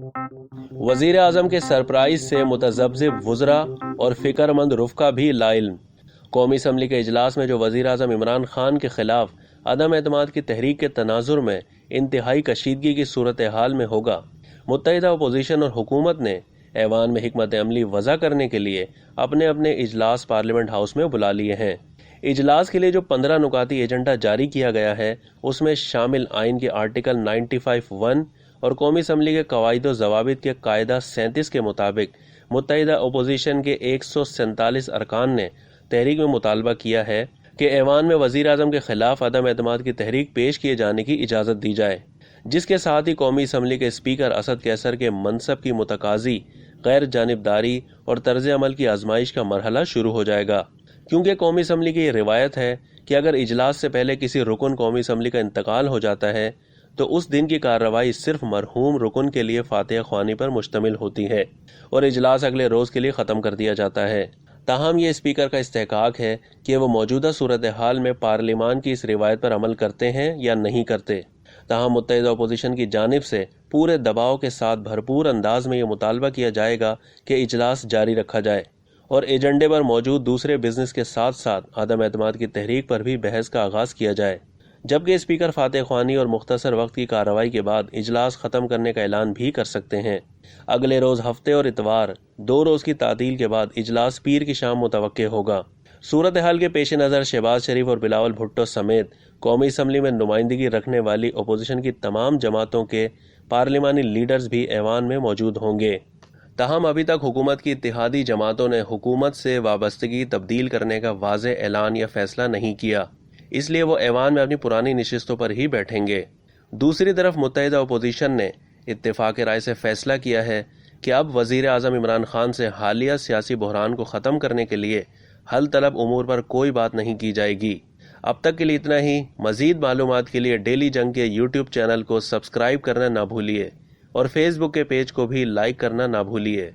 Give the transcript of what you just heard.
وزیر اعظم کے سرپرائز سے متذبذب وزراء اور فکر مند رفقا بھی لا علم۔ قومی اسمبلی کے اجلاس میں جو وزیر اعظم عمران خان کے خلاف عدم اعتماد کی تحریک کے تناظر میں انتہائی کشیدگی کی صورتحال میں ہوگا، متحدہ اپوزیشن اور حکومت نے ایوان میں حکمت عملی وضع کرنے کے لیے اپنے اپنے اجلاس پارلیمنٹ ہاؤس میں بلا لیے ہیں۔ اجلاس کے لیے جو 15 نکاتی ایجنڈا جاری کیا گیا ہے، اس میں شامل آئین کے آرٹیکل 95(1) اور قومی اسمبلی کے قواعد و ضوابط کے قاعدہ 37 کے مطابق متحدہ اپوزیشن کے 147 ارکان نے تحریک میں مطالبہ کیا ہے کہ ایوان میں وزیر اعظم کے خلاف عدم اعتماد کی تحریک پیش کیے جانے کی اجازت دی جائے، جس کے ساتھ ہی قومی اسمبلی کے اسپیکر اسد قیصر کے منصب کی متقاضی غیر جانبداری اور طرز عمل کی آزمائش کا مرحلہ شروع ہو جائے گا، کیونکہ قومی اسمبلی کی یہ روایت ہے کہ اگر اجلاس سے پہلے کسی رکن قومی اسمبلی کا انتقال ہو جاتا ہے تو اس دن کی کارروائی صرف مرحوم رکن کے لیے فاتحہ خوانی پر مشتمل ہوتی ہے اور اجلاس اگلے روز کے لیے ختم کر دیا جاتا ہے۔ تاہم یہ اسپیکر کا استحقاق ہے کہ وہ موجودہ صورتحال میں پارلیمان کی اس روایت پر عمل کرتے ہیں یا نہیں کرتے۔ تاہم متحدہ اپوزیشن کی جانب سے پورے دباؤ کے ساتھ بھرپور انداز میں یہ مطالبہ کیا جائے گا کہ اجلاس جاری رکھا جائے اور ایجنڈے پر موجود دوسرے بزنس کے ساتھ ساتھ عدم اعتماد کی تحریک پر بھی بحث کا آغاز کیا جائے، جبکہ اسپیکر فاتح خوانی اور مختصر وقت کی کارروائی کے بعد اجلاس ختم کرنے کا اعلان بھی کر سکتے ہیں۔ اگلے روز ہفتے اور اتوار 2 روز کی تعطیل کے بعد اجلاس پیر کی شام متوقع ہوگا۔ صورتحال کے پیش نظر شہباز شریف اور بلاول بھٹو سمیت قومی اسمبلی میں نمائندگی رکھنے والی اپوزیشن کی تمام جماعتوں کے پارلیمانی لیڈرز بھی ایوان میں موجود ہوں گے۔ تاہم ابھی تک حکومت کی اتحادی جماعتوں نے حکومت سے وابستگی تبدیل کرنے کا واضح اعلان یا فیصلہ نہیں کیا، اس لیے وہ ایوان میں اپنی پرانی نشستوں پر ہی بیٹھیں گے۔ دوسری طرف متحدہ اپوزیشن نے اتفاق رائے سے فیصلہ کیا ہے کہ اب وزیر اعظم عمران خان سے حالیہ سیاسی بحران کو ختم کرنے کے لیے حل طلب امور پر کوئی بات نہیں کی جائے گی۔ اب تک کے لیے اتنا ہی۔ مزید معلومات کے لیے ڈیلی جنگ کے یوٹیوب چینل کو سبسکرائب کرنا نہ بھولیے اور فیس بک کے پیج کو بھی لائک کرنا نہ بھولیے۔